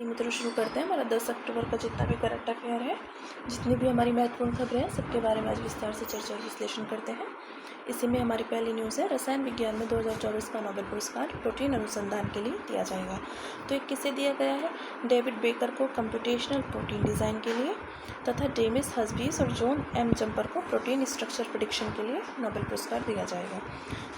मित्रों, शुरू करते हैं। हमारा 10 अक्टूबर का जितना भी करंट अफेयर है, जितनी भी हमारी महत्वपूर्ण खबरें हैं, सबके बारे में आज विस्तार से चर्चा और विश्लेषण करते हैं। इसी में हमारी पहली न्यूज़ है, रसायन विज्ञान में 2024 का नोबेल पुरस्कार प्रोटीन अनुसंधान के लिए दिया जाएगा। तो एक किसे दिया गया है? डेविड बेकर को कंप्यूटेशनल प्रोटीन डिज़ाइन के लिए तथा डेमिस हस्बीस और जॉन एम जम्पर को प्रोटीन स्ट्रक्चर प्रेडिक्शन के लिए नोबेल पुरस्कार दिया जाएगा।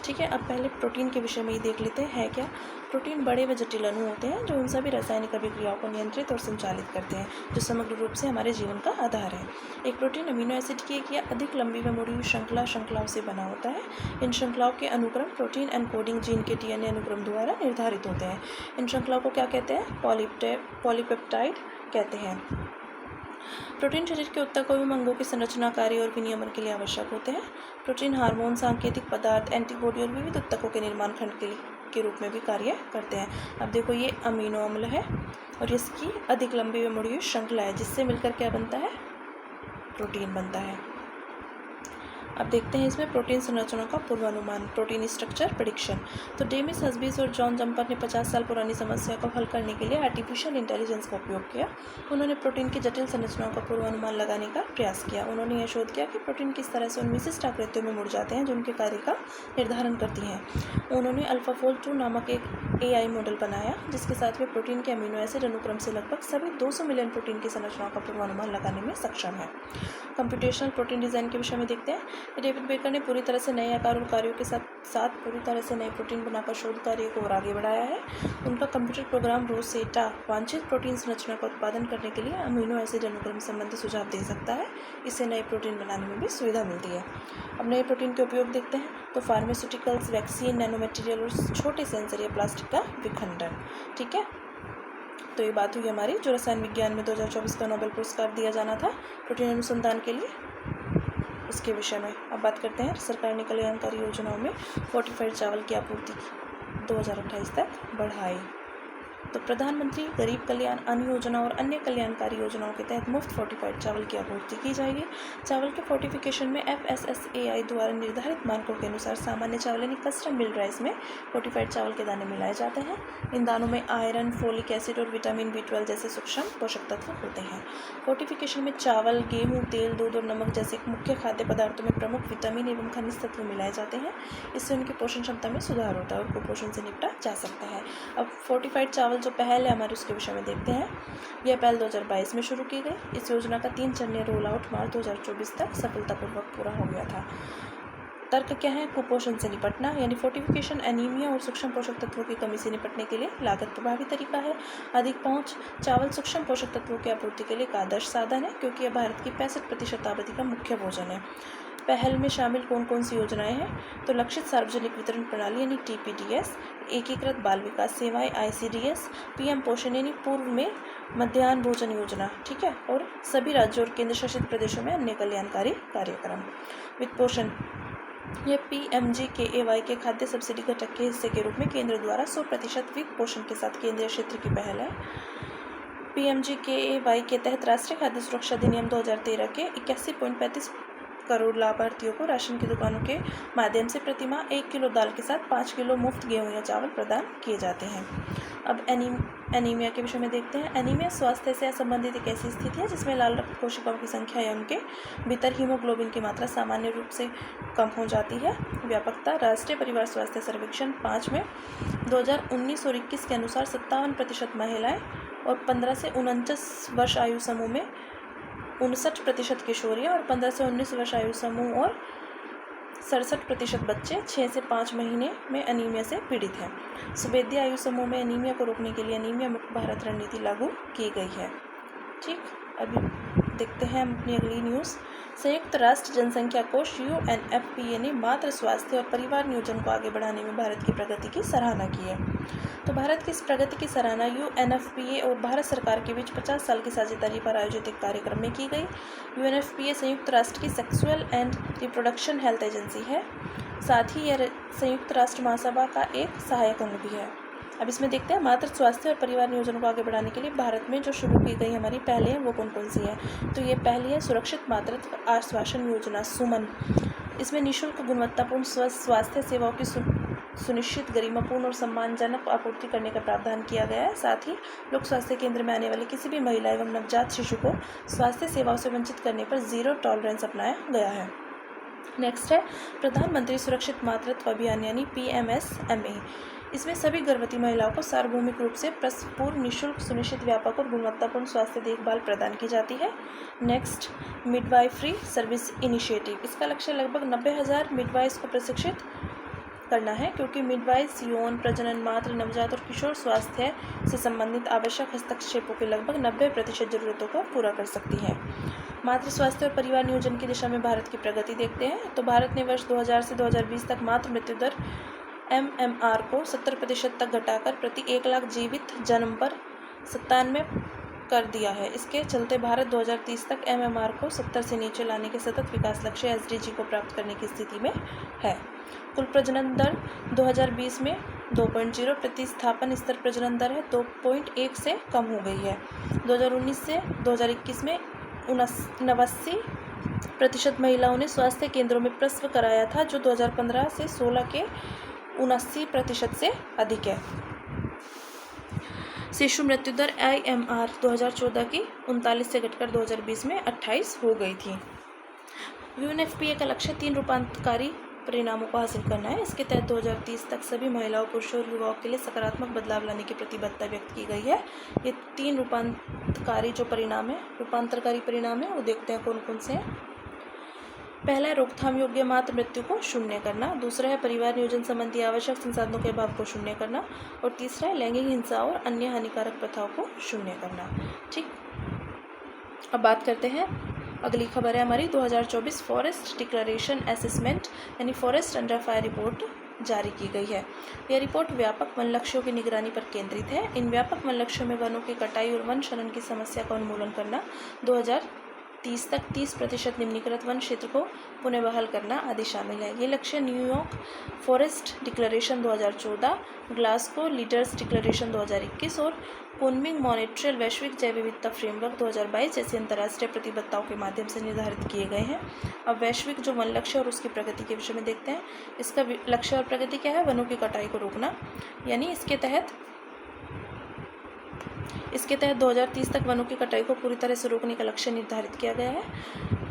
ठीक है, अब पहले प्रोटीन के विषय में ही देख लेते हैं। है क्या? प्रोटीन बड़े व जटिल अणु होते हैं जो उन सभी रासायनिक अभिक्रियाओं को नियंत्रित और संचालित करते हैं जो समग्र रूप से हमारे जीवन का आधार है। एक प्रोटीन अमीनो एसिड की एक या अधिक लंबी व मुड़ी हुई श्रृंखलाओं से बना होता है। इन श्रृंखलाओं के अनुक्रम प्रोटीन एनकोडिंग जीन के डीएनए अनुक्रम द्वारा निर्धारित होते हैं। इन श्रृंखलाओं को क्या कहते हैं? पॉलीपेप्टाइड कहते हैं। प्रोटीन शरीर के ऊतक एवं अंगों की संरचना, कार्य और विनियमन के लिए आवश्यक होते हैं। प्रोटीन हार्मोन, सांकेतिक पदार्थ, एंटीबॉडी और विविध ऊतकों के निर्माण खंड के रूप में भी कार्य करते हैं। अब देखो, ये अमीनो अम्ल है और इसकी अधिक लंबी व मुड़ी हुई श्रृंखला है जिससे मिलकर क्या बनता है? प्रोटीन बनता है। अब देखते हैं इसमें प्रोटीन संरचना का पूर्वानुमान, प्रोटीन स्ट्रक्चर प्रेडिक्शन। तो डेमिस हस्बीस और जॉन जम्पर ने 50 साल पुरानी समस्या को हल करने के लिए आर्टिफिशियल इंटेलिजेंस का उपयोग किया। उन्होंने प्रोटीन की जटिल संरचनाओं का पूर्वानुमान लगाने का प्रयास किया। उन्होंने यह शोध किया कि प्रोटीन किस तरह से उन विशिष्ट आकृतियों में मुड़ जाते हैं जो उनके कार्य का निर्धारण करती हैं। उन्होंने अल्फाफोल्ड 2 नामक एक AI मॉडल बनाया जिसके साथ वे प्रोटीन के अमीनो एसिड अनुक्रम से लगभग सभी 200 मिलियन प्रोटीन की संरचनाओं का पूर्वानुमान लगाने में सक्षम है। कंप्यूटेशनल प्रोटीन डिज़ाइन के विषय में देखते हैं। डेविड बेकर ने पूरी तरह से नए आकार और कार्यों के साथ पूरी तरह से नए प्रोटीन बनाकर शोध कार्य को और आगे बढ़ाया है। उनका कंप्यूटर प्रोग्राम रोसेटा वांछित प्रोटीन संरचना का उत्पादन करने के लिए अमीनो एसिड अनुक्रम संबंधी सुझाव दे सकता है। इससे नए प्रोटीन बनाने में भी सुविधा मिलती है। अब नए प्रोटीन के उपयोग देखते हैं। तो फार्मास्यूटिकल्स, वैक्सीन, नैनो मटेरियल और छोटे सेंसर या प्लास्टिक का विखंडन। ठीक है, तो ये बात हुई हमारी जो रसायन विज्ञान में 2024 का नोबेल पुरस्कार दिया जाना था प्रोटीन अनुसंधान के लिए, उसके विषय में। अब बात करते हैं। सरकार ने कल्याणकारी योजनाओं में फोर्टिफाइड चावल की आपूर्ति 2028 तक बढ़ाई। तो प्रधानमंत्री गरीब कल्याण अन्न योजना और अन्य कल्याणकारी योजनाओं के तहत मुफ्त फोर्टिफाइड चावल की आपूर्ति की जाएगी। चावल के फोर्टिफिकेशन में FSSAI द्वारा निर्धारित मानकों के अनुसार सामान्य चावल यानी कस्टम मिल्ड राइस में फोर्टिफाइड चावल के दाने मिलाए जाते हैं। इन दानों में आयरन, फोलिक एसिड और विटामिन B12 जैसे सूक्ष्म पोषक तत्व होते हैं। फोर्टिफिकेशन में चावल, गेहूँ, तेल, दूध और नमक जैसे मुख्य खाद्य पदार्थों में प्रमुख विटामिन एवं खनिज तत्व मिलाए जाते हैं। इससे उनकी पोषण क्षमता में सुधार होता है और कुपोषण से निपटा जा सकता है। अब फोर्टिफाइड चावल जो पहल है हमारे, उसके विषय में देखते हैं। यह पहल 2022 में शुरू की गई। इस योजना का 3 चरणीय रोल आउट मार्च 2024 तक सफलतापूर्वक पूरा हो गया था। तर्क क्या है? कुपोषण से निपटना, यानी फोर्टिफिकेशन एनीमिया और सूक्ष्म पोषक तत्वों की कमी से निपटने के लिए लागत प्रभावी तरीका है। अधिक पहुंच। चावल सूक्ष्म पोषक तत्वों की आपूर्ति के लिए एक आदर्श साधन है क्योंकि यह भारत की 65% आबादी का मुख्य भोजन है। पहल में शामिल कौन कौन सी योजनाएं हैं? तो लक्षित सार्वजनिक वितरण प्रणाली यानी TPDS, एकीकृत बाल विकास सेवाएं ICDS, PM पोषण यानी पूर्व में मध्याह्न भोजन योजना। ठीक है, और सभी राज्यों और केंद्र शासित प्रदेशों में अन्य कल्याणकारी कार्यक्रम। वित्त पोषण, यह PMGKAY के खाद्य सब्सिडी घटक के हिस्से के रूप में केंद्र द्वारा 100% वित्त पोषण के साथ केंद्रीय क्षेत्र की पहल है। PMGKAY के तहत राष्ट्रीय खाद्य सुरक्षा अधिनियम 2013 के 81.35 करोड़ लाभार्थियों को राशन की दुकानों के माध्यम से प्रतिमाह 1 किलो दाल के साथ 5 किलो मुफ्त गेहूं या चावल प्रदान किए जाते हैं। अब एनीमिया के विषय में देखते हैं। एनीमिया स्वास्थ्य से संबंधित एक ऐसी स्थिति है जिसमें लाल रक्त कोशिकाओं की संख्या या उनके भीतर हीमोग्लोबिन की मात्रा सामान्य रूप से कम हो जाती है। व्यापकता, राष्ट्रीय परिवार स्वास्थ्य सर्वेक्षण 5 में 2019 और 21 के अनुसार 57% महिलाएं और 15 से 49 वर्ष आयु समूह में 59% किशोरियाँ और 15 से 19 वर्ष आयु समूह और 67% बच्चे 6 से 5 महीने में अनीमिया से पीड़ित हैं। सुवेद्य आयु समूह में अनीमिया को रोकने के लिए अनीमिया मुक्त भारत रणनीति लागू की गई है। ठीक, अभी देखते हैं हम अपनी अगली न्यूज़। संयुक्त राष्ट्र जनसंख्या कोष UNFPA ने मातृ स्वास्थ्य और परिवार नियोजन को आगे बढ़ाने में भारत की प्रगति की सराहना की है। तो भारत की इस प्रगति की सराहना UNFPA और भारत सरकार के बीच 50 साल की साझेदारी पर आयोजित एक कार्यक्रम में की गई। UNFPA संयुक्त राष्ट्र की sexual and reproduction health agency है। साथ ही यह संयुक्त राष्ट्र महासभा का एक सहायक अंग भी है। अब इसमें देखते हैं मातृ स्वास्थ्य और परिवार नियोजन को आगे बढ़ाने के लिए भारत में जो शुरू की गई हमारी पहलें हैं वो कौन कौन सी है। तो ये पहली है सुरक्षित मातृत्व आश्वासन योजना, सुमन। इसमें निःशुल्क गुणवत्तापूर्ण स्वास्थ्य सेवाओं की सुनिश्चित, गरिमापूर्ण और सम्मानजनक आपूर्ति करने का प्रावधान किया गया है। साथ ही लोक स्वास्थ्य केंद्र में आने वाली किसी भी महिला एवं नवजात शिशु को स्वास्थ्य सेवाओं से वंचित करने पर जीरो टॉलरेंस अपनाया गया है। नेक्स्ट है प्रधानमंत्री सुरक्षित मातृत्व अभियान यानी PMSMA। इसमें सभी गर्भवती महिलाओं को सार्वभौमिक रूप से प्रसव पूर्व निःशुल्क, सुनिश्चित, व्यापक और गुणवत्तापूर्ण स्वास्थ्य देखभाल प्रदान की जाती है। Next, midwifery service initiative. इसका लक्ष्य लगभग 90,000 मिडवाइफ्स को प्रशिक्षित करना है, क्योंकि मिडवाइफ्स यौन प्रजनन, मातृ, नवजात और किशोर स्वास्थ्य से संबंधित आवश्यक हस्तक्षेपों के लगभग 90% जरूरतों को पूरा कर सकती हैं। मातृ स्वास्थ्य और परिवार नियोजन की दिशा में भारत की प्रगति देखते हैं तो भारत ने वर्ष 2000 से 2020 तक मातृ मृत्यु दर MMR को 70% तक घटाकर प्रति 1 लाख जीवित जन्म पर 97 कर दिया है। इसके चलते भारत 2030 तक MMR को 70 से नीचे लाने के सतत विकास लक्ष्य SDG को प्राप्त करने की स्थिति में है। कुल प्रजनन दर 2020 में 2.0 प्रतिस्थापन स्तर प्रजनन दर है 2.1 से कम हो गई है। 2019 से 2021 में 89% महिलाओं ने स्वास्थ्य केंद्रों में प्रसव कराया था, जो 2015 से 16 के 79% से अधिक है। शिशु मृत्यु दर IMR 2014 की 39 से घटकर 2020 में 28 हो गई थी। UNFPA का लक्ष्य 3 रूपांतरकारी परिणामों को हासिल करना है। इसके तहत 2030 तक सभी महिलाओं, पुरुषों और युवाओं के लिए सकारात्मक बदलाव लाने की प्रतिबद्धता व्यक्त की गई है। ये 3 रूपांतरकारी परिणाम है वो देखते हैं कौन कौन से हैं। पहला है रोकथाम योग्य मातृ मृत्यु को शून्य करना, दूसरा है परिवार नियोजन संबंधी आवश्यक संसाधनों के अभाव को शून्य करना और तीसरा है लैंगिक हिंसा और अन्य हानिकारक प्रथाओं को शून्य करना। ठीक, अब बात करते हैं, अगली खबर है हमारी 2024 फॉरेस्ट डिक्लेरेशन असेसमेंट यानी फॉरेस्ट अंडर फायर रिपोर्ट जारी की गई है। यह रिपोर्ट व्यापक वन लक्ष्यों की निगरानी पर केंद्रित है। इन व्यापक वन लक्ष्यों में वनों की कटाई और वन क्षरण की समस्या का उन्मूलन करना, 2030 तक 30% निम्नीकृत वन क्षेत्र को पुनः बहाल करना आदि शामिल है। ये लक्ष्य New York forest declaration 2014, Glasgow leaders declaration 2021 और कुनमिंग मॉन्ट्रियल वैश्विक जैव विविधता फ्रेमवर्क 2022 जैसी अंतर्राष्ट्रीय प्रतिबद्धताओं के माध्यम से निर्धारित किए गए हैं। अब वैश्विक जो वन लक्ष्य और उसकी प्रगति के विषय में देखते हैं। इसका लक्ष्य और प्रगति क्या है? वनों की कटाई को रोकना, यानी इसके तहत 2030 तक वनों की कटाई को पूरी तरह से रोकने का लक्ष्य निर्धारित किया गया है।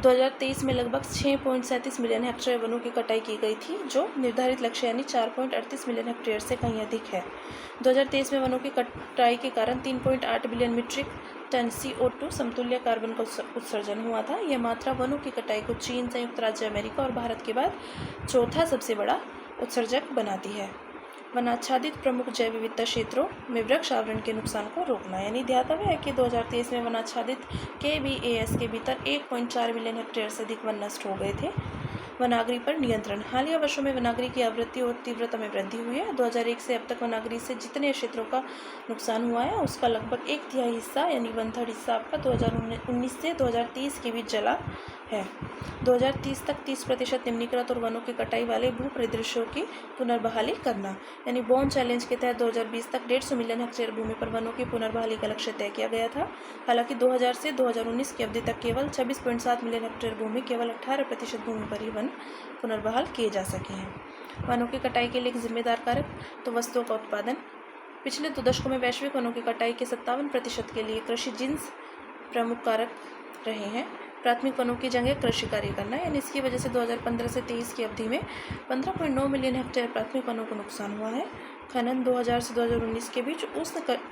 2023 में लगभग 6.37 मिलियन हेक्टेयर वनों की कटाई की गई थी, जो निर्धारित लक्ष्य यानी 4.38 मिलियन हेक्टेयर से कहीं अधिक है। 2023 में वनों की कटाई के कारण 3.8 बिलियन मीट्रिक टन CO2 समतुल्य कार्बन का उत्सर्जन हुआ था। यह मात्रा वनों की कटाई को चीन, संयुक्त राज्य अमेरिका और भारत के बाद चौथा सबसे बड़ा उत्सर्जक बनाती है। वनाच्छादित प्रमुख जैव विविधता क्षेत्रों में वृक्ष आवरण के नुकसान को रोकना, यानी ध्यातव्य है कि 2023 में वनाच्छादित KBAS के भीतर 1.4 मिलियन हेक्टेयर से अधिक वन नष्ट हो गए थे। वनाग्नि पर नियंत्रण, हालिया वर्षों में वनाग्नि की आवृत्ति और तीव्रता में वृद्धि हुई है। 2001 से अब तक वनाग्नि से जितने क्षेत्रों का नुकसान हुआ है उसका लगभग 1/3 हिस्सा यानी 1/3 हिस्सा आपका 2019 से 2030 के बीच जला है। 2030 तक 30% निम्नीकृत और वनों की कटाई वाले भू परिदृश्यों की पुनर्बहाली करना, यानी बॉन चैलेंज के तहत 2020 तक 150 मिलियन हेक्टेयर भूमि पर वनों की पुनर्बहाली का लक्ष्य तय किया गया था। हालांकि 2000 से 2019 की अवधि तक केवल 26.7 मिलियन हेक्टेयर भूमि, केवल 18% भूमि पर ही वन पुनर्बहाल किए जा सके हैं। वनों की कटाई के लिए जिम्मेदार कारक तो वस्तुओं का उत्पादन। पिछले 2 दशकों में वैश्विक वनों की कटाई के 57% के लिए कृषि जिन्स प्रमुख कारक रहे हैं। प्राथमिक वनों की जगह कृषि कार्य करना, यानी इसकी वजह से 2015 से 23 की अवधि में 15.9 मिलियन हेक्टेयर प्राथमिक वनों को नुकसान हुआ है। खनन 2000 से 2019 के बीच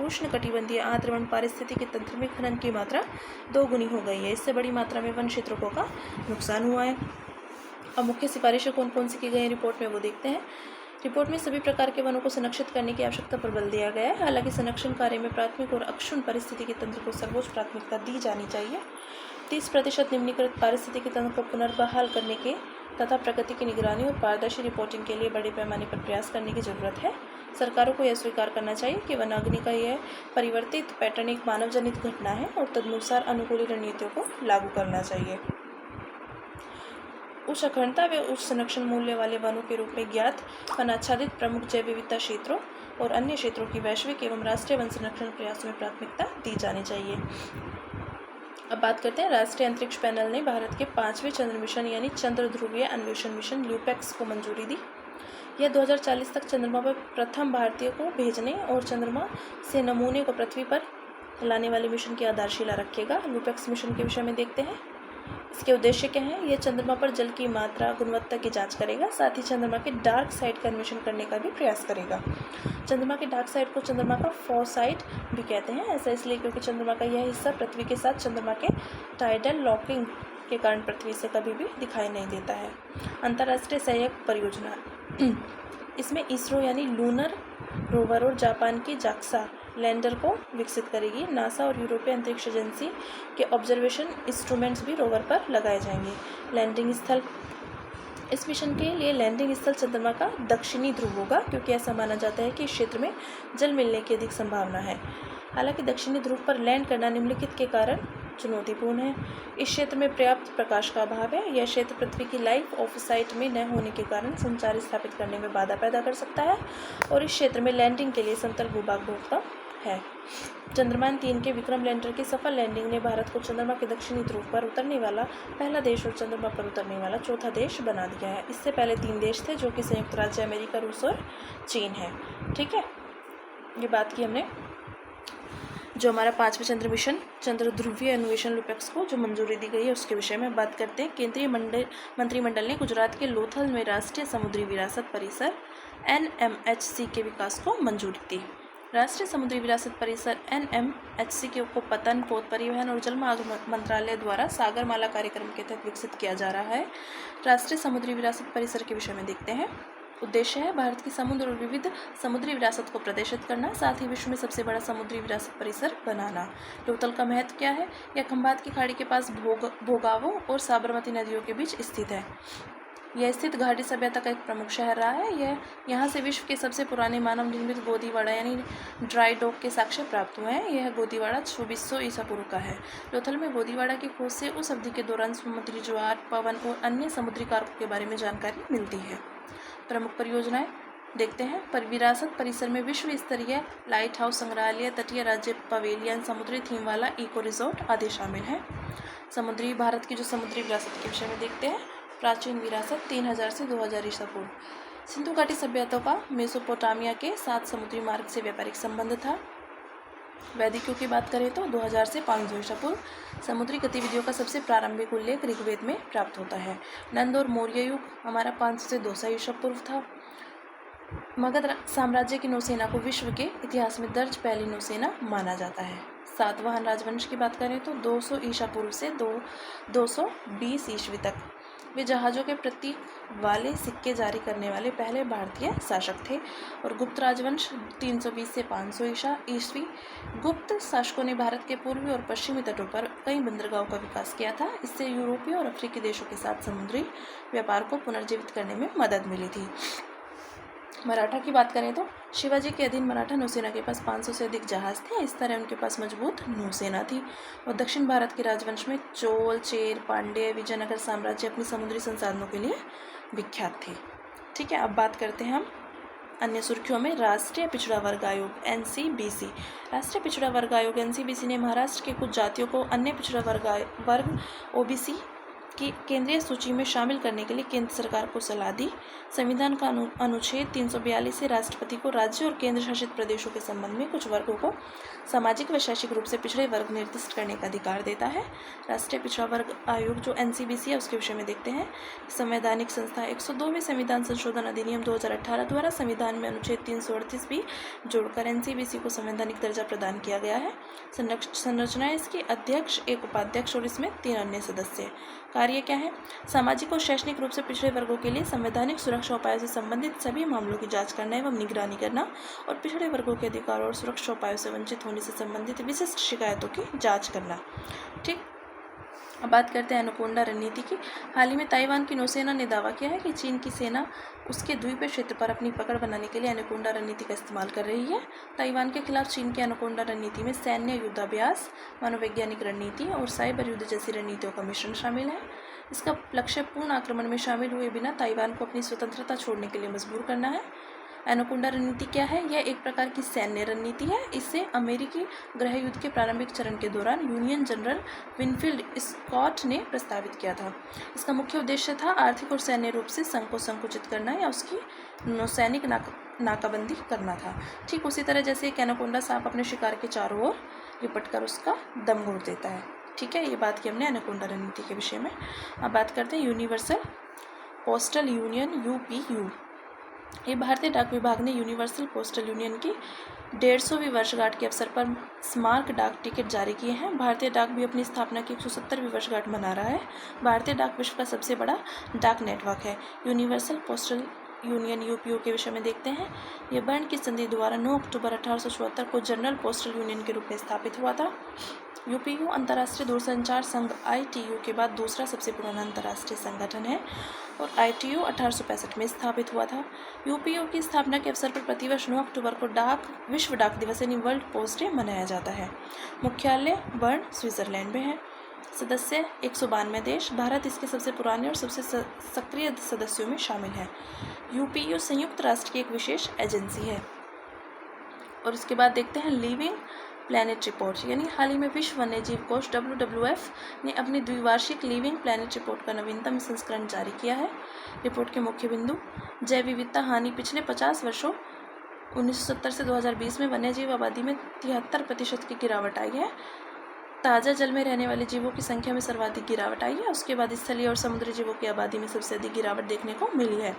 उष्णकटिबंधीय आर्द्र वन पारिस्थितिकी तंत्र में खनन की मात्रा 2 गुनी हो गई है। इससे बड़ी मात्रा में वन क्षेत्रों का नुकसान हुआ है। अब मुख्य सिफारिशें कौन कौन सी की गई हैं रिपोर्ट में वो देखते हैं। रिपोर्ट में सभी प्रकार के वनों को संरक्षित करने की आवश्यकता पर बल दिया गया है। हालांकि संरक्षण कार्य में प्राथमिक और अक्षुण्ण पारिस्थितिकी तंत्र को सर्वोच्च प्राथमिकता दी जानी चाहिए। 30% निम्नीकृत पारिस्थितिकी तंत्र को पुनर्बहाल करने के तथा प्रगति की निगरानी और पारदर्शी रिपोर्टिंग के लिए बड़े पैमाने पर प्रयास करने की जरूरत है। सरकारों को यह स्वीकार करना चाहिए कि वनाग्नि का यह परिवर्तित पैटर्न एक मानव जनित घटना है और तदनुसार अनुकूल रणनीतियों को लागू करना चाहिए। उच्च अखंडता व उच्च संरक्षण मूल्य वाले वनों के रूप में ज्ञात वनाच्छादित प्रमुख जैव विविधता क्षेत्रों और अन्य क्षेत्रों की वैश्विक एवं राष्ट्रीय वन संरक्षण प्रयासों में प्राथमिकता दी जानी चाहिए। अब बात करते हैं, राष्ट्रीय अंतरिक्ष पैनल ने भारत के 5वें चंद्र मिशन यानी चंद्र ध्रुवीय अन्वेषण मिशन ल्यूपेक्स को मंजूरी दी। यह 2040 तक चंद्रमा पर प्रथम भारतीय को भेजने और चंद्रमा से नमूने को पृथ्वी पर लाने वाले मिशन की आधारशिला रखेगा। लूपेक्स मिशन के विषय में देखते हैं। इसके उद्देश्य क्या हैं? यह चंद्रमा पर जल की मात्रा, गुणवत्ता की जांच करेगा, साथ ही चंद्रमा के डार्क साइड का अन्वेषण करने का भी प्रयास करेगा। चंद्रमा के डार्क साइड को चंद्रमा का फॉर साइड भी कहते हैं। ऐसा इसलिए क्योंकि चंद्रमा का यह हिस्सा पृथ्वी के साथ चंद्रमा के टाइडल लॉकिंग के कारण पृथ्वी से कभी भी दिखाई नहीं देता है। अंतर्राष्ट्रीय सहयोग परियोजना, इसमें इसरो यानी लूनर रोवर और जापान की जाक्सा लैंडर को विकसित करेगी। नासा और यूरोपीय अंतरिक्ष एजेंसी के ऑब्जर्वेशन इंस्ट्रूमेंट्स भी रोवर पर लगाए जाएंगे। लैंडिंग स्थल, इस मिशन के लिए लैंडिंग स्थल चंद्रमा का दक्षिणी ध्रुव होगा, क्योंकि ऐसा माना जाता है कि इस क्षेत्र में जल मिलने की अधिक संभावना है। हालांकि दक्षिणी ध्रुव पर लैंड करना निम्नलिखित के कारण चुनौतीपूर्ण है। इस क्षेत्र में पर्याप्त प्रकाश का अभाव है। यह क्षेत्र पृथ्वी की लाइफ ऑफ साइट में न होने के कारण संचार स्थापित करने में बाधा पैदा कर सकता है और इस क्षेत्र में लैंडिंग के लिए समतल भूभाग बहुत कम है। चंद्रयान 3 के विक्रम लैंडर की सफल लैंडिंग ने भारत को चंद्रमा के दक्षिणी ध्रुव पर उतरने वाला पहला देश और चंद्रमा पर उतरने वाला चौथा देश बना दिया है। इससे पहले 3 देश थे, जो कि संयुक्त राज्य अमेरिका, रूस और चीन है। ठीक है, ये बात की हमने जो हमारा 5वां चंद्र मिशन चंद्र ध्रुवीय अन्वेषण लूपेक्स को जो मंजूरी दी गई है उसके विषय में बात करते हैं। केंद्रीय मंत्रिमंडल ने गुजरात के लोथल में राष्ट्रीय समुद्री विरासत परिसर NMHC के विकास को मंजूरी दी। राष्ट्रीय समुद्री विरासत परिसर NMHC को पतन, पोत परिवहन और जलमार्ग मंत्रालय द्वारा सागरमाला कार्यक्रम के तहत विकसित किया जा रहा है। राष्ट्रीय समुद्री विरासत परिसर के विषय में देखते हैं। उद्देश्य है भारत की समुद्र और विविध समुद्री विरासत को प्रदर्शित करना, साथ ही विश्व में सबसे बड़ा समुद्री विरासत परिसर बनाना। लोथल का महत्व क्या है? यह खंबात की खाड़ी के पास भोगावो और साबरमती नदियों के बीच स्थित है। यह स्थित घाटी सभ्यता का एक प्रमुख शहर रहा है। यहाँ से विश्व के सबसे पुराने मानव निर्मित गोदीवाड़ा यानी ड्राई डॉक के साक्ष्य प्राप्त हुए हैं। यह गोदीवाड़ा 2400 ईसा पूर्व का है। लोथल में गोदीवाड़ा की खोज से उस अवधि के दौरान समुद्री ज्वार, पवन और अन्य समुद्री कारकों के बारे में जानकारी मिलती है। प्रमुख परियोजनाएं देखते हैं। पर विरासत परिसर में विश्व स्तरीय लाइट हाउस, संग्रहालय, तटीय राज्य पवेलियन, समुद्री थीम वाला इको रिजॉर्ट आदि शामिल हैं। समुद्री भारत की जो समुद्री विरासत के विषय में देखते हैं। प्राचीन विरासत 3000 से 2000 ईसा पूर्व। सिंधु घाटी सभ्यता का मेसोपोटामिया के साथ समुद्री मार्ग से व्यापारिक संबंध था। वैदिक युग की बात करें तो 2000 से 500 ईसा पूर्व। समुद्री गतिविधियों का सबसे प्रारंभिक उल्लेख ऋग्वेद में प्राप्त होता है। नंद और मौर्य युग हमारा 500 से 200 ईसा पूर्व था। मगध साम्राज्य की नौसेना को विश्व के इतिहास में दर्ज पहली नौसेना माना जाता है। सातवाहन राजवंश की बात करें तो 200 ईसा पूर्व से 220 ईस्वी तक वे जहाज़ों के प्रतीक वाले सिक्के जारी करने वाले पहले भारतीय शासक थे। और गुप्त राजवंश 320 से 500 ईस्वी। गुप्त शासकों ने भारत के पूर्वी और पश्चिमी तटों पर कई बंदरगाहों का विकास किया था। इससे यूरोपीय और अफ्रीकी देशों के साथ समुद्री व्यापार को पुनर्जीवित करने में मदद मिली थी। मराठा की बात करें तो शिवाजी के अधीन मराठा नौसेना के पास 500 से अधिक जहाज थे। इस तरह उनके पास मजबूत नौसेना थी। और दक्षिण भारत के राजवंश में चोल, चेर, पांड्य, विजयनगर साम्राज्य अपनी समुद्री संसाधनों के लिए विख्यात थे। ठीक है, अब बात करते हैं हम अन्य सुर्खियों में। राष्ट्रीय पिछड़ा वर्ग आयोग NCBC। राष्ट्रीय पिछड़ा वर्ग आयोग NCBC ने महाराष्ट्र के कुछ जातियों को अन्य पिछड़ा वर्ग OBC की केंद्रीय सूची में शामिल करने के लिए केंद्र सरकार को सलाह दी। संविधान का अनुच्छेद 342 से राष्ट्रपति को राज्य और केंद्र शासित प्रदेशों के संबंध में कुछ वर्गों को सामाजिक व शैक्षिक रूप से पिछड़े वर्ग निर्दिष्ट करने का अधिकार देता है। राष्ट्रीय पिछड़ा वर्ग आयोग जो NCBC है उसके विषय में देखते हैं। संवैधानिक संस्था 102वें संविधान संशोधन अधिनियम 2018 द्वारा संविधान में अनुच्छेद 338 भी जोड़कर NCBC को संवैधानिक दर्जा प्रदान किया गया है। संरचना इसकी अध्यक्ष, एक उपाध्यक्ष और इसमें 3 अन्य सदस्य। कार्य क्या है? सामाजिक और शैक्षणिक रूप से पिछड़े वर्गों के लिए संवैधानिक सुरक्षा उपायों से संबंधित सभी मामलों की जांच करना एवं निगरानी करना और पिछड़े वर्गों के अधिकार और सुरक्षा उपायों से वंचित होने से संबंधित विशिष्ट शिकायतों की जांच करना। ठीक, अब बात करते हैं एनाकोंडा रणनीति की। हाल ही में ताइवान की नौसेना ने दावा किया है कि चीन की सेना उसके द्वीपीय क्षेत्र पर अपनी पकड़ बनाने के लिए एनाकोंडा रणनीति का इस्तेमाल कर रही है। ताइवान के खिलाफ चीन की एनाकोंडा रणनीति में सैन्य युद्धाभ्यास, मनोवैज्ञानिक रणनीति और साइबर युद्ध जैसी रणनीतियों का मिश्रण शामिल है। इसका लक्ष्य पूर्ण आक्रमण में शामिल हुए बिना ताइवान को अपनी स्वतंत्रता छोड़ने के लिए मजबूर करना है। एनाकोंडा रणनीति क्या है? यह एक प्रकार की सैन्य रणनीति है। इसे अमेरिकी गृह युद्ध के प्रारंभिक चरण के दौरान यूनियन जनरल विनफील्ड स्कॉट ने प्रस्तावित किया था। इसका मुख्य उद्देश्य था आर्थिक और सैन्य रूप से संघ को संकुचित करना या उसकी नौसैनिक नाकाबंदी करना था। ठीक उसी तरह जैसे एक एनाकोंडा सांप अपने शिकार के चारों ओर लिपट कर उसका दम घोट देता है। ठीक है, ये बात की हमने एनाकोंडा रणनीति के विषय में। अब बात करते हैं यूनिवर्सल पोस्टल यूनियन यूपीयू। ये भारतीय डाक विभाग ने यूनिवर्सल पोस्टल यूनियन की 150वीं वर्षगांठ के अवसर पर स्मारक डाक टिकट जारी किए हैं। भारतीय डाक भी अपनी स्थापना की 170वीं वर्षगांठ मना रहा है। भारतीय डाक विश्व का सबसे बड़ा डाक नेटवर्क है। यूनिवर्सल पोस्टल यूनियन यूपीयू के विषय में देखते हैं। यह बर्न की संधि द्वारा 9 अक्टूबर 1874 को जनरल पोस्टल यूनियन के रूप में स्थापित हुआ था। यूपीयू अंतर्राष्ट्रीय दूरसंचार संघ आईटीयू के बाद दूसरा सबसे पुराना अंतर्राष्ट्रीय संगठन है और आईटीयू 1865 में स्थापित हुआ था। यूपीयू की स्थापना के अवसर पर प्रतिवर्ष 9 अक्टूबर को विश्व डाक दिवस यानी वर्ल्ड पोस्ट डे मनाया जाता है। मुख्यालय बर्न स्विट्जरलैंड में है। सदस्य 192 देश। भारत इसके सबसे पुराने और सबसे सक्रिय सदस्यों में शामिल है। यूपीयू संयुक्त राष्ट्र की एक विशेष एजेंसी है। और इसके बाद देखते हैं लिविंग प्लैनेट रिपोर्ट, यानी हाल ही में विश्व वन्यजीव कोष WWF ने अपनी द्विवार्षिक लिविंग प्लैनेट रिपोर्ट का नवीनतम संस्करण जारी किया है। रिपोर्ट के मुख्य बिंदु: जैव विविधता हानि। पिछले 50 वर्षों 1970 से 2020 में वन्यजीव आबादी में 73% की गिरावट आई है। ताज़ा जल में रहने वाले जीवों की संख्या में सर्वाधिक गिरावट आई है। उसके बाद स्थलीय और समुद्री जीवों की आबादी में सबसे अधिक गिरावट देखने को मिली है।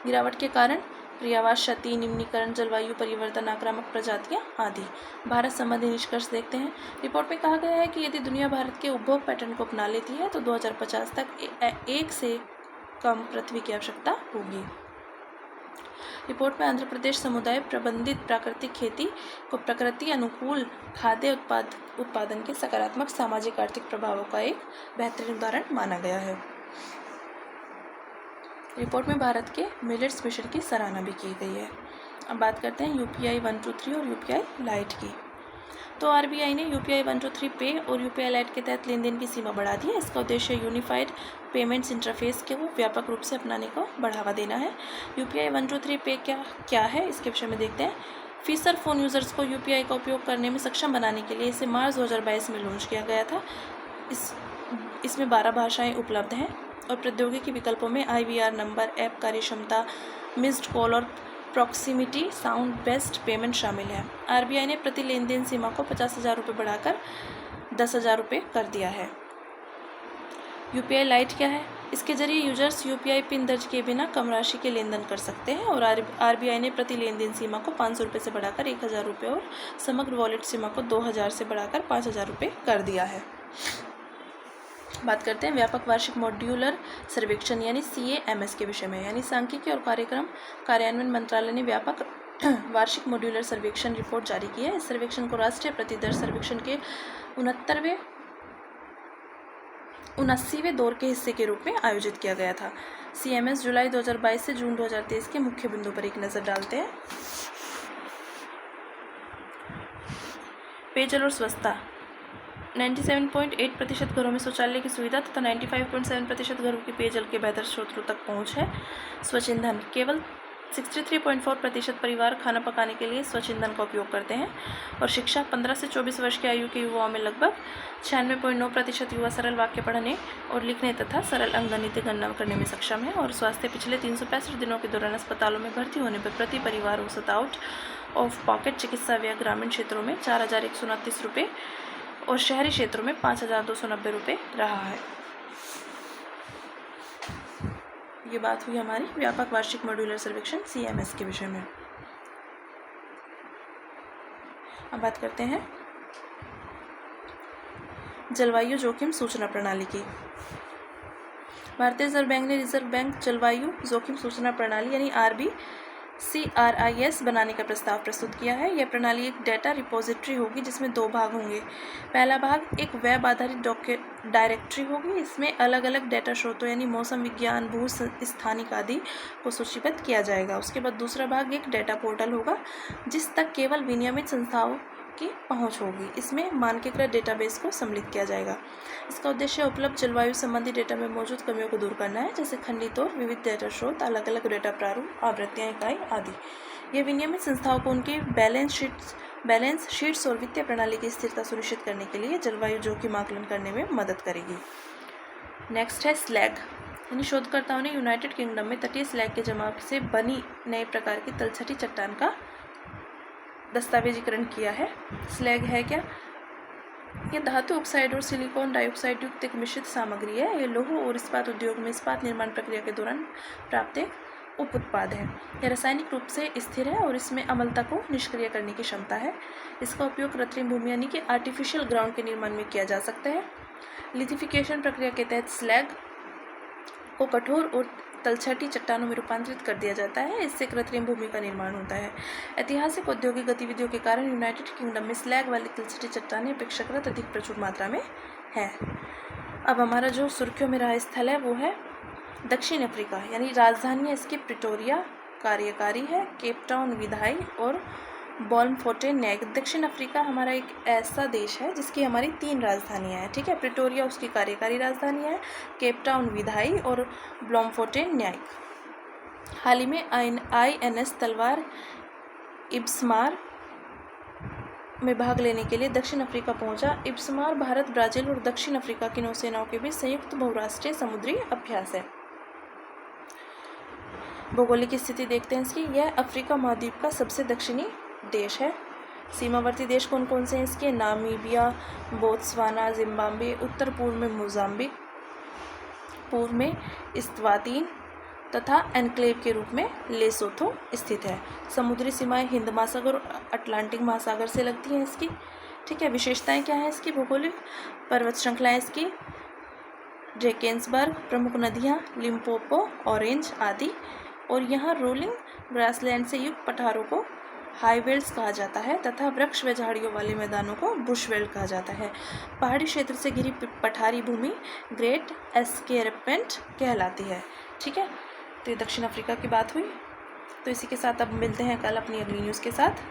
गिरावट के कारण पर्यावरण क्षति, निम्नीकरण, जलवायु परिवर्तन, आक्रामक प्रजातियां आदि। भारत संबंधी निष्कर्ष देखते हैं। रिपोर्ट में कहा गया है कि यदि दुनिया भारत के उपभोग पैटर्न को अपना लेती है तो 2050 तक 1 से कम पृथ्वी की आवश्यकता होगी। रिपोर्ट में आंध्र प्रदेश समुदाय प्रबंधित प्राकृतिक खेती को प्रकृति अनुकूल खाद्य उत्पादन के सकारात्मक सामाजिक आर्थिक प्रभावों का एक बेहतरीन उदाहरण माना गया है। रिपोर्ट में भारत के मिलेट्स मिशन की सराहना भी की गई है। अब बात करते हैं UPI 123 और UPI लाइट की। तो RBI ने UPI 123 पे और UPI लाइट के तहत लेन देन की सीमा बढ़ा दी है। इसका उद्देश्य यूनिफाइड पेमेंट्स इंटरफेस के वो व्यापक रूप से अपनाने को बढ़ावा देना है। UPI 123 पे क्या है इसके विषय में देखते हैं। फीचर फ़ोन यूज़र्स को UPI का उपयोग करने में सक्षम बनाने के लिए इसे मार्च 2022 में लॉन्च किया गया था। इसमें 12 भाषाएं उपलब्ध हैं और प्रौद्योगिकी विकल्पों में IVR नंबर, ऐप कार्यक्षमता, मिस्ड कॉल और प्रॉक्सिमिटी साउंड बेस्ड पेमेंट शामिल है। RBI ने प्रति लेन देन सीमा को 50,000 रुपये बढ़ाकर 10,000 रुपये कर दिया है। UPI लाइट क्या है? इसके जरिए यूजर्स UPI पिन दर्ज किए बिना कम राशि के लेन देन कर सकते हैं और RBI ने प्रति लेन देन सीमा को 500 रुपये से बढ़ाकर 1,000 रुपये और समग्र वॉलेट सीमा को 2,000 से बढ़ाकर 5,000 रुपये कर दिया है। बात करते हैं व्यापक वार्षिक मॉड्यूलर सर्वेक्षण यानी CAMS के विषय में, यानी सांख्यिकी और कार्यक्रम कार्यान्वयन मंत्रालय ने व्यापक वार्षिक मॉड्यूलर सर्वेक्षण रिपोर्ट जारी की है। इस सर्वेक्षण को राष्ट्रीय प्रतिदर सर्वेक्षण के 79वें दौर के हिस्से के रूप में आयोजित किया गया था। CMS जुलाई 2022 से जून 2023 के मुख्य बिंदु पर एक नज़र डालते हैं। पेयजल और स्वच्छता। 97.8% घरों में शौचालय की सुविधा तथा 95.7% घरों की पेयजल के बेहतर स्रोतों तक पहुंच है। स्वच्छ ईंधन। केवल 63.4% परिवार खाना पकाने के लिए स्वच्छ ईंधन का उपयोग करते हैं। और शिक्षा। 15 से 24 वर्ष की आयु के युवाओं में लगभग 96.9% युवा सरल वाक्य पढ़ने और लिखने तथा सरल अंकगणित गणना करने में सक्षम है। और स्वास्थ्य। पिछले 365 दिनों के दौरान अस्पतालों में भर्ती होने पर प्रति परिवार औसत आउट ऑफ पॉकेट चिकित्सा व्यय ग्रामीण क्षेत्रों में 4,129 रुपये और शहरी क्षेत्रों में 5,290 रुपये रहा है। ये बात हुई हमारी व्यापक वार्षिक मॉड्यूलर सर्वेक्षण CMS के विषय में। अब बात करते हैं जलवायु जोखिम सूचना प्रणाली की। भारतीय रिजर्व बैंक ने रिजर्व बैंक जलवायु जोखिम सूचना प्रणाली यानी RBCRIS बनाने का प्रस्ताव प्रस्तुत किया है। यह प्रणाली एक डेटा रिपोजिटरी होगी जिसमें 2 भाग होंगे। पहला भाग एक वेब आधारित डायरेक्टरी होगी। इसमें अलग अलग डेटा स्रोतों यानी मौसम विज्ञान, भू स्थानिक आदि को सूचीबद्ध किया जाएगा। उसके बाद दूसरा भाग एक डेटा पोर्टल होगा जिस तक केवल विनियमित संस्थाओं की पहुंच होगी। इसमें मानकीकृत डेटाबेस को सम्मिलित किया जाएगा। इसका उद्देश्य उपलब्ध जलवायु संबंधी डेटा में मौजूद कमियों को दूर करना है, जैसे खंडित और विविध डेटा स्रोत, अलग अलग डेटा प्रारूप, आवृत्तियाँ, इकाई आदि। ये विनियमित संस्थाओं को उनकी बैलेंस शीट्स और वित्तीय प्रणाली की स्थिरता सुनिश्चित करने के लिए जलवायु जोखिम आकलन करने में मदद करेगी। नेक्स्ट है स्लैग, यानी शोधकर्ताओं ने यूनाइटेड किंगडम में तटीय स्लैग के जमाव से बनी नए प्रकार की तलछटी चट्टान का दस्तावेजीकरण किया है। स्लैग है क्या? ये धातु ऑक्साइड और सिलिकॉन डाइऑक्साइड युक्त एक मिश्रित सामग्री है। ये लौह और इस्पात उद्योग में इस्पात निर्माण प्रक्रिया के दौरान प्राप्त एक उप उत्पाद है। यह रासायनिक रूप से स्थिर है और इसमें अम्लता को निष्क्रिय करने की क्षमता है। इसका उपयोग कृत्रिम भूमि यानी कि आर्टिफिशियल ग्राउंड के निर्माण में किया जा सकता है। लिथिफिकेशन प्रक्रिया के तहत स्लैग को कठोर और तलछटी चट्टानों में रूपांतरित कर दिया जाता है। इससे कृत्रिम भूमि का निर्माण होता है। ऐतिहासिक औद्योगिक गतिविधियों के कारण यूनाइटेड किंगडम में स्लैग वाली तलछटी चट्टानें अपेक्षाकृत अधिक प्रचुर मात्रा में हैं। अब हमारा जो सुर्खियों में रहा स्थल है वो है दक्षिण अफ्रीका, यानी राजधानी है इसकी प्रिटोरिया, कार्यकारी है केप टाउन विधायी और ब्लोमफोटेन न्यायिक। दक्षिण अफ्रीका हमारा एक ऐसा देश है जिसकी हमारी 3 राजधानियाँ हैं, ठीक है। प्रिटोरिया उसकी कार्यकारी राजधानी है, केप टाउन विधायी और ब्लोमफोटेन न्यायिक। हाल ही में INS तलवार इब्समार में भाग लेने के लिए दक्षिण अफ्रीका पहुंचा। इब्समार भारत, ब्राज़ील और दक्षिण अफ्रीका की नौसेनाओं के बीच संयुक्त बहुराष्ट्रीय समुद्री अभ्यास है। भौगोलिक स्थिति देखते हैं इसकी। यह अफ्रीका महाद्वीप का सबसे दक्षिणी देश है। सीमावर्ती देश कौन कौन से हैं इसके? नामीबिया, बोत्सवाना, जिम्बाब्वे, उत्तर पूर्व में मोजाम्बिक, पूर्व में इस्वातिन तथा एन्क्लेव के रूप में लेसोथो स्थित है। समुद्री सीमाएं हिंद महासागर और अटलांटिक महासागर से लगती हैं इसकी, ठीक है। विशेषताएं क्या हैं इसकी? भौगोलिक पर्वत श्रृंखलाएं इसकी ड्रेकेंसबर्ग, प्रमुख नदियां लिम्पोपो, ऑरेंज आदि, और यहाँ रोलिंग ग्रासलैंड से युक्त पठारों को हाईवेल्ड्स कहा जाता है तथा वृक्ष व झाड़ियों वाले मैदानों को बुशवेल्ड कहा जाता है। पहाड़ी क्षेत्र से घिरी पठारी भूमि ग्रेट एस्केर्पमेंट कहलाती है, ठीक है। तो ये दक्षिण अफ्रीका की बात हुई। तो इसी के साथ अब मिलते हैं कल अपनी अगली न्यूज़ के साथ।